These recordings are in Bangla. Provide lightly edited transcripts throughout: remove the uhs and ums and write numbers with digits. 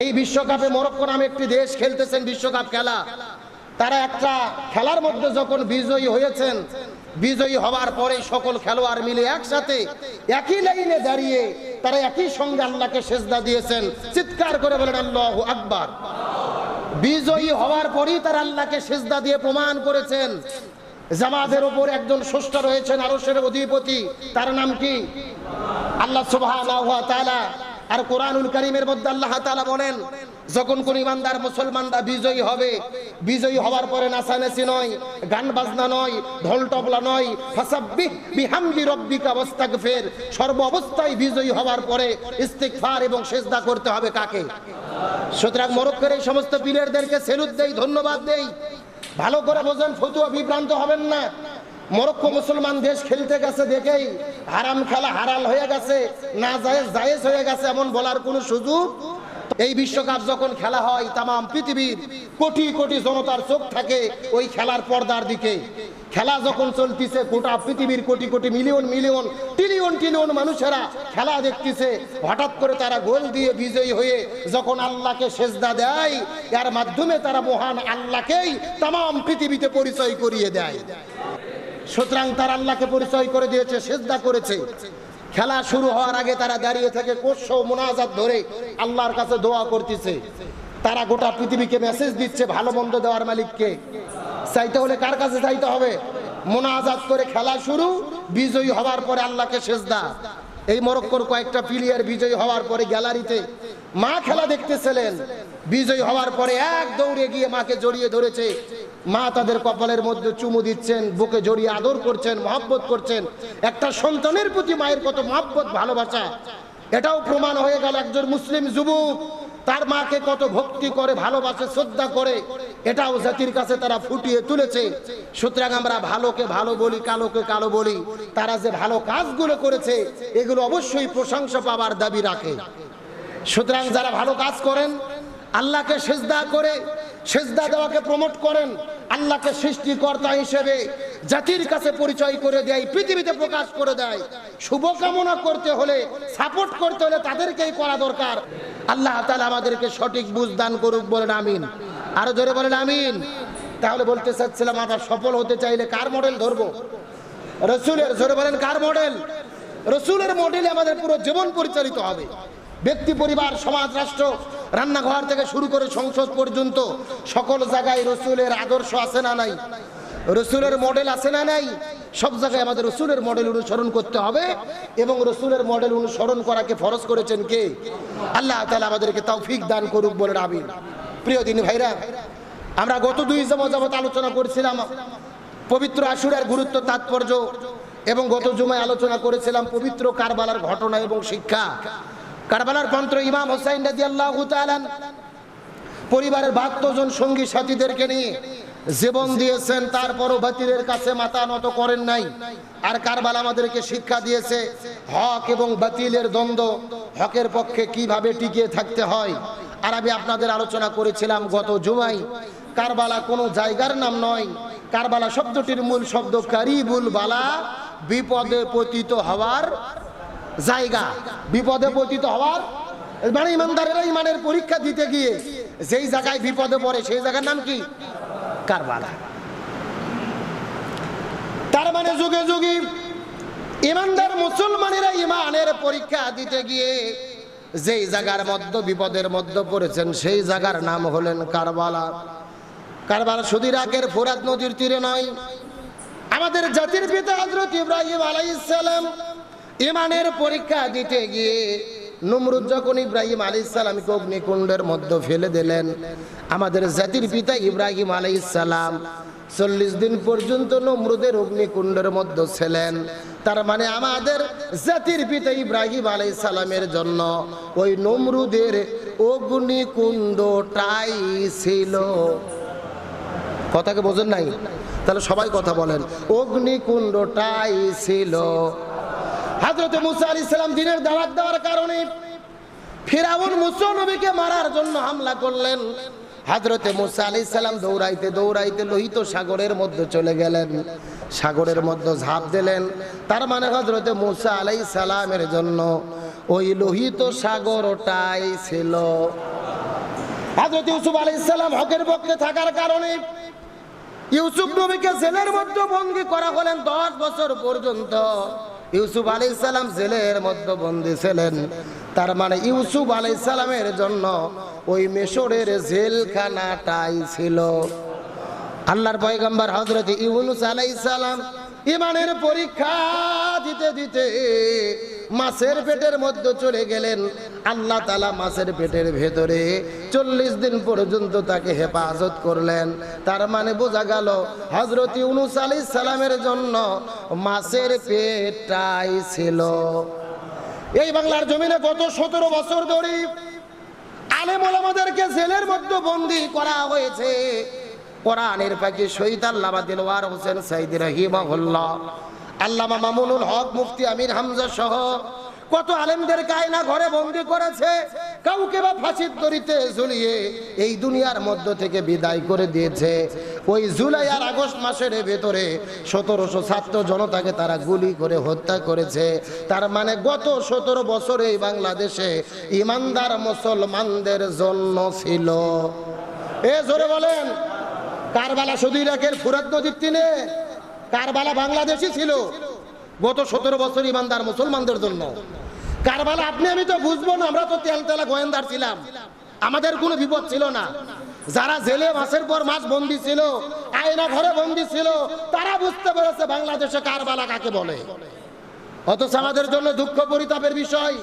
এই বিশ্বকাপে মরক্কো নামে একটি দেশ খেলতেছেন বিশ্বকাপ খেলা। তারা একটা খেলার মধ্যে যখন বিজয়ী হয়েছেন, বিজয়ী হওয়ার পরে সকল খেলোয়াড় মিলে একসাথে একই লাইনে দাঁড়িয়ে তারা একই সঙ্গে আল্লাহকে সেজদা দিয়েছেন। চিৎকার করে বলেন আল্লাহু আকবার। বিজয়ী হওয়ার পরেই তারা আল্লাহকে সেজদা দিয়ে প্রমাণ করেছেন জামাতের উপর একজন স্রষ্টা রয়েছেন, আরশের অধিপতি, তার নাম কি? আল্লাহ সুবহানাহু ওয়া তাআলা। আর কোরআনুল কারীমের মধ্যে আল্লাহ তাআলা বলেন, যখন কোন ইমানদার মুসলমানরা বিজয়ী হবে, বিজয়ী হওয়ার পরে নাচানাচি নয়, গান বাজনা নয়, ঢোল তবলা নয়, ফাসাব্বিহ বিহামদি রাব্বিকা ওয়াস্তাগফির, সর্ব অবস্থায় বিজয়ী হওয়ার পরে ইস্তিগফার এবং সিজদা করতে হবে কাকে? সুতরাং মরক্কোর এই সমস্ত প্লেয়ারদেরকে স্যালুট দেই, ধন্যবাদ দেই। ভালো করে বোঝেন, ফতুয়া বিভ্রান্ত হবেন না। মরক্কো মুসলমান দেশ খেলতে গেছে দেখেই হারাম খেলা হালাল হয়ে গেছে, না জায়েজ জায়েজ হয়ে গেছে এমন বলার কোনো সুযোগ। এই বিশ্বকাপ যখন খেলা হয়, তামাম পৃথিবীর কোটি কোটি জনতার চোখ থাকে ওই খেলার পর্দার দিকে। খেলা যখন চলতেছে, গোটা পৃথিবীর crore crore million million trillion trillion মানুষেরা খেলা দেখতেছে। হঠাৎ করে তারা গোল দিয়ে বিজয়ী হয়ে যখন আল্লাহকে সেজদা দেয়, এর মাধ্যমে তারা মহান আল্লাহকেই তামাম পৃথিবীতে পরিচয় করিয়ে দেয়। সুতরাং তারা আল্লাহকে পরিচয় করে দিয়েছে, সেজদা করেছে। খেলা শুরু হওয়ার আগে তারা দাঁড়িয়ে থেকে কোরআন ও মুনাজাত ধরে আল্লাহর কাছে দোয়া করতেছে। তারা গোটা পৃথিবীকে মেসেজ দিচ্ছে ভালো মন্দ দেওয়ার মালিককে। চাইতে হলে কার কাছে চাইতে হবে? মুনাজাত করে খেলা শুরু, বিজয়ী হওয়ার পরে আল্লাহকে সেজদা। এই মরক্কোর কয়েকটা প্লেয়ার বিজয়ী হওয়ার পরে গ্যালারিতে মা খেলা দেখতেছিলেন। বিজয়ী হওয়ার পরে এক দৌড়ে গিয়ে মাকে জড়িয়ে ধরেছে। মা তাদের কপালের মধ্যে চুমু দিচ্ছেন, বুকে জড়িয়ে আদর করছেন, মহব্বত করছেন। একটা সন্তানের প্রতি মায়ের কত মহব্বত, ভালোবাসা, এটাও প্রমাণ হয়ে গেল। একজন মুসলিম যুবক তার মাকে কত ভক্তি করে, ভালোবাসে, শ্রদ্ধা করে, এটাও জাতির কাছে তারা ফুটিয়ে তুলেছে। সুতরাং আমরা ভালোকে ভালো বলি, কালোকে কালো বলি। তারা যে ভালো কাজগুলো করেছে এগুলো অবশ্যই প্রশংসা পাওয়ার দাবি রাখে। সুতরাং যারা ভালো কাজ করেন, আল্লাহকে সেজদা করে সেজদা দেওয়াকে প্রমোট করেন, আল্লাহকে সৃষ্টিকর্তা হিসেবে জাতির কাছে পরিচয় করে দেয়, পৃথিবীতে প্রকাশ করে দেয়, শুভকামনা করতে হলে, সাপোর্ট করতে হলে তাদেরকেই করা দরকার। আল্লাহ তাআলা আমাদেরকে সঠিক বুঝ দান করুক, বলেন আমিন। আরো জোরে বলেন আমিন। তাহলে বলতে চাচ্ছিলাম, আমরা সফল হতে চাইলে কার মডেল ধরবো? রসুলের। জোরে বলেন কার মডেল? রসুলের মডেলে আমাদের পুরো জীবন পরিচালিত হবে। ব্যক্তি, পরিবার, সমাজ, রাষ্ট্র, রান্নাঘর থেকে শুরু করে সংসদ পর্যন্ত সকল জায়গায় রসুলের আদর্শ আছে না নাই? রসুলের মডেল আছে না নাই? সব জায়গায় আমাদের রসুলের মডেল অনুসরণ করতে হবে। এবং রসুলের মডেল অনুসরণ করাকে ফরজ করেছেন কে? আল্লাহ তাআলা আমাদেরকে তৌফিক দান করুক, বলেন আমিন। প্রিয় দিনী ভাইরা, আমরা গত 2 জুমা যাবত আলোচনা করেছিলাম পবিত্র আশুরার গুরুত্ব, তাৎপর্য, এবং গত জুমায় আলোচনা করেছিলাম পবিত্র কারবালার ঘটনা এবং শিক্ষা। কারবালার পন্ত্র ইমাম হোসাইন রাদিয়াল্লাহু তাআলা পরিবারের 72 জন সঙ্গী সাথীদেরকে নিয়ে জীবন দিয়েছেন, তারপরও বাতিলের কাছে মাথা নত করেন নাই। আর কারবালা আমাদেরকে শিক্ষা দিয়েছে হক এবং বাতিলের দ্বন্দ্ব, হকের পক্ষে কিভাবে টিকে থাকতে হয়। আর আমি আপনাদের আলোচনা করেছিলাম গত জুমায়, কারবালা কোনো জায়গার নাম নয়। কারবালা শব্দটির মূল শব্দ কারিবুল বালা, বিপদে পতিত হওয়ার জায়গা। বিপদে পতিত হওয়ার মানে ইমানদারেরা ইমানের পরীক্ষা দিতে গিয়ে যেই জায়গায় বিপদে পড়ে সেই জায়গার নাম কি? কারবালা। তার মানে যুগে যুগে ইমানদার মুসলমানেরা ইমানের পরীক্ষা দিতে গিয়ে যেই জায়গার মধ্যে বিপদের মধ্যে পড়েছেন সেই জায়গার নাম হলেন কারবালা। কারবালা শুধু ইরাকের ফোরাত নদীর তীরে নয়। আমাদের জাতির পিতা হযরত ইব্রাহিম আলাইহিস সালাম ইমানের পরীক্ষা দিতে গিয়ে নমরুদ যখন ইব্রাহিম আলাইহিস সালামকে অগ্নিকুণ্ডের মধ্যে ফেলে দিলেন, আমাদের জাতির পিতা ইব্রাহিম আলাইহিস সালাম 40 দিন পর্যন্ত নমরুদের অগ্নিকুণ্ডের মধ্যে ছিলেন। তার মানে আমাদের জাতির পিতা ইব্রাহিম আলাইহিস সালামের জন্য ওই নমরুদের অগ্নিকুণ্ডটাই ছিল। কথাকে বোঝেন নাই? তাহলে সবাই কথা বলেন, অগ্নিকুণ্ডটাই ছিল। হযরত মুসা আলাইহিস সালাম দিনের দাওয়াত দেওয়ার কারণে ফিরাউন মুসা নবীকে মারার জন্য হামলা করলেন। হযরত মুসা আলাইহিস সালাম দৌড়াইতে দৌড়াইতে লোহিত সাগরের মধ্যে চলে গেলেন, সাগরের মধ্যে ঝাঁপ দিলেন। তার মানে হযরত মুসা আলাইহিস সালামের জন্য ওই লোহিত সাগরটাই ছিল। হযরত ইউসুফ আলাইহিস সালাম হকের পক্ষে থাকার কারণে ইউসুফ নবীকে জেলের মধ্যে বন্দী করা হলেন 10 বছর পর্যন্ত। ইউসুফ আলাইহিস সালাম জেলের মধ্যে বন্দী ছিলেন, তার মানে ইউসুফ আলাইহিস সালামের জন্য ওই মিশরের জেলখানাটাই ছিল। আল্লাহর পয়গম্বর হযরত ইউনূস আলাইহিস সালাম ঈমানের পরীক্ষা দিতে দিতে মাছের পেটের মধ্যে চলে গেলেন। আল্লাহ তাআলা মাছের পেটের ভেতরে 40 দিন পর্যন্ত তাকে হেফাজত করলেন। তার মানে বোঝা গেল হযরত ইউনূস আলাইহিস সালামের জন্য মাছের পেটটাই ছিল। এই বাংলার জমিনে গত 17 বছর ধরে আলেম ওলামাদেরকে জেলের মধ্যে বন্দী করা হয়েছে। কোরআনের পাখি শহীদ আল্লামা দিলওয়ার হোসেন সাইদি রাহিমাহুল্লাহ, আল্লামা মামুনুল হক, মুফতি আমির হামজা সহ কত আলেমদেরকে আয়না ঘরে বন্দী করেছে। কাউকে বা ফাঁসির দড়িতে ঝুলিয়ে এই দুনিয়ার মধ্য থেকে বিদায় করে দিয়েছে। ওই জুলাই আর আগস্ট মাসের ভেতরে 1700 ছাত্র জনতাকে তারা গুলি করে হত্যা করেছে। তার মানে গত 17 বছরে এই বাংলাদেশে ইমানদার মুসলমানদের জন্য ছিল। এ জোরে বলেন, কারবালা শুধু ইরাকের ফুরাত নদীর তীরে? কারবালা বাংলাদেশই ছিল গত 17 বছর ইমানদার মুসলমানদের জন্য। কারবালা আপনি আমি তো বুঝবো না, আমরা তো তেলতেলা গোয়েন্দার ছিলাম, আমাদের কোনো বিপদ ছিল না। যারা জেলে মাসের পর মাস বন্দী ছিল, আয়না ঘরে বন্দী ছিল, তারা বুঝতে পেরেছে বাংলাদেশে কারবালা কাকে বলে। অথচ আমাদের জন্য দুঃখ পরিতাপের বিষয়,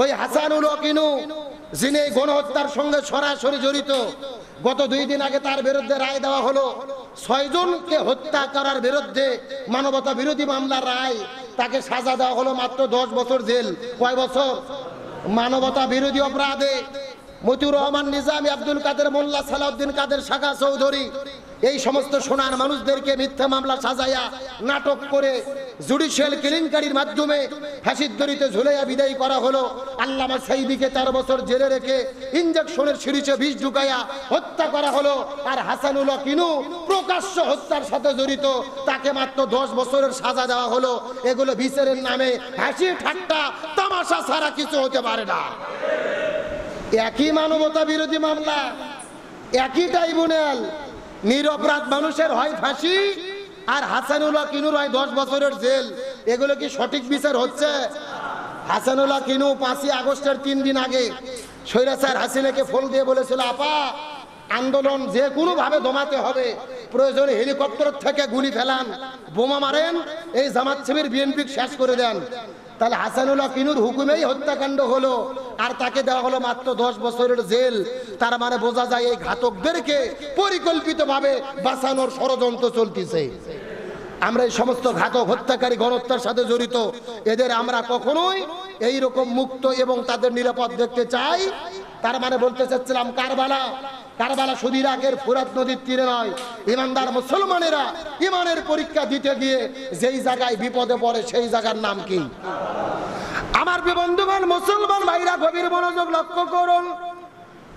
ওই হাসানুল ওয়াকিনু যিনি গণহত্যার সঙ্গে সরাসরি জড়িত, গত 2 দিন আগে তার বিরুদ্ধে রায় দেওয়া হলো। 6 জনকে হত্যা করার বিরুদ্ধে মানবতা বিরোধী মামলার রায়, তাকে সাজা দেওয়া হলো মাত্র 10 বছর জেল। কয় বছর? মানবতা বিরোধী অপরাধে মতিউর রহমান নিজামী, আব্দুল কাদের মোল্লা, সালাউদ্দিন কাদের, শাখা চৌধুরী, এই সমস্ত সোনার মানুষদেরকে মিথ্যা মামলা সাজাইয়া নাটক করে জুডিশিয়াল কেলেঙ্কারির মাধ্যমে ফাঁসির দড়িতে ঝুলাইয়া বিদায় করা হলো। আল্লামা সাইদিকে 4 বছর জেলে রেখে ইনজেকশনের সিরিজে বিষ ঢুকাইয়া হত্যা করা হলো। আর হাসানুল ওয়াকিনু প্রকাশ্য হত্যার সাথে জড়িত, তাকে মাত্র 10 বছরের সাজা দেওয়া হলো। এগুলো বিচারের নামে হাসি ঠাট্টা তামাশা ছাড়া কিছু হতে পারে না। একই মানবতা বিরোধী মামলা, একই ট্রাইব্যুনাল, নিরপরাধ মানুষের হয় ফাঁসি আর হাসানুল ওয়াকিনুর হয় 10 বছরের জেল। এগুলো কি সঠিক বিচার হচ্ছে? হাসানুল ওয়াকিনু 5ই আগস্টের 3 দিন আগে স্বৈরাচার হাসিনাকে ফোন দিয়ে বলেছিল, আপা আন্দোলন যে কোনো ভাবে দমাতে হবে, প্রয়োজনে হেলিকপ্টার থেকে গুলি ফেলান, বোমা মারেন, এই জামাত শিবির বিএনপি শেষ করে দেন। তাহলে হাসানুল ওয়াকিনুর হুকুমেই হত্যাকাণ্ড হলো, আর তাকে দেওয়া হলো মাত্র 10 বছরের জেল। তার মানে বোঝা যায় এই ঘাতকদেরকে পরিকল্পিতভাবে বাঁচানোর ষড়যন্ত্র চলতেছে। আমরা এই সমস্ত ঘাতক হত্যাকারী গণহত্যার সাথে জড়িত এদের আমরা কখনোই এই রকম মুক্ত এবং তাদের নিরাপদ দেখতে চাই। তার মানে বলতে চাচ্ছিলাম, কারবালা শুধু ইরাকের ফুরাত নদীর তীরে নয়, ইমানদার মুসলমানেরা ইমানের পরীক্ষা দিতে গিয়ে যেই জায়গায় বিপদে পড়ে সেই জায়গার নাম কি? আমার বন্ধুগণ, মুসলমান ভাইরা গভীর মনোযোগ লক্ষ্য করুন।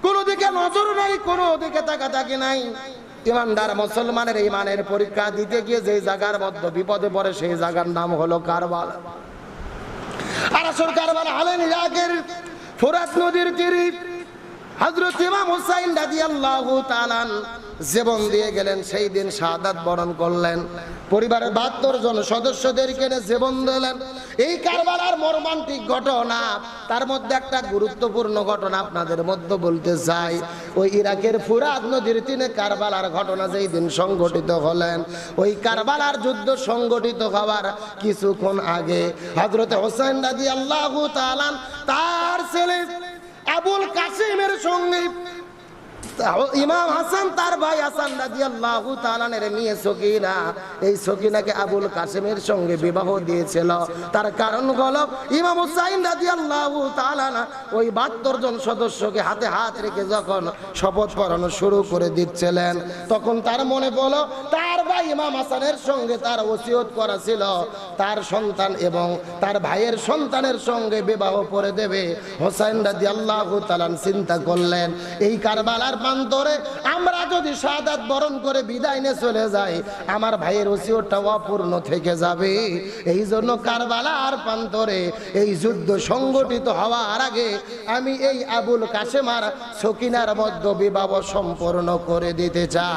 কোন দিকে নজর নাই, কোন দিকে তাকাতাকি নাই। ইমানদার মুসলমানের ইমানের পরীক্ষা দিতে গিয়ে যেই জায়গার মধ্যে বিপদে পড়ে সেই জায়গার নাম হলো কারবালা। আর আসল কারবালা হলেন ইরাকের ফুরাত নদীর তীরে। হযরত ইমাম হুসাইন রাদিয়াল্লাহু তাআলা জীবন দিয়ে গেলেন, সেই দিন শাহাদাত বরণ করলেন। পরিবারের 72 জন সদস্যদেরকে নিয়ে জীবন দিলেন। এই কারবালার মর্মান্তিক ঘটনা, তার মধ্যে একটা গুরুত্বপূর্ণ ঘটনা আপনাদের মধ্যে বলতে চাই। ওই ইরাকের ফুরাত নদীর তীরে কারবালার ঘটনা যেই দিন সংগঠিত হলেন, ওই কারবালার যুদ্ধ সংগঠিত হওয়ার কিছুক্ষণ আগে হযরত হুসাইন রাদিয়াল্লাহু তাআলা তার ছেলে আবুল কাসিমের সঙ্গে ইমাম হাসান তার ভাই হাসান রাদিয়াল্লাহু তাআলা নিয়ে সকিনা, এই সকিনাকে আবুল কাসিমের সঙ্গে বিবাহ দিয়েছিল। তার কারণ হলো ইমাম হুসাইন রাদিয়াল্লাহু তাআলা ওই 72 জন সদস্যকে হাতে হাত রেখে যখন শপথ পড়ানো শুরু করে দিচ্ছিলেন, তখন তার মনে পড়লো তার ভাই ইমাম হাসানের সঙ্গে তার ওসিয়ত করা ছিল তার সন্তান এবং তার ভাইয়ের সন্তানের সঙ্গে বিবাহ করে দেবে। হুসাইন রাদিয়াল্লাহু তাআলা চিন্তা করলেন, এই কারবালার প্রান্তরে আমরা যদি শাহাদাত বরণ করে বিদায় নিয়ে চলে যাই, আমার ভাইয়ের ওসিয়তটা অপূর্ণ থেকে যাবে। এই জন্য কারবালার প্রান্তরে এই যুদ্ধ সংগঠিত হওয়ার আগে আমি এই আবুল কাসেম আর সকিনার মধ্যে বিবাহ সম্পূর্ণ করে দিতে চাই।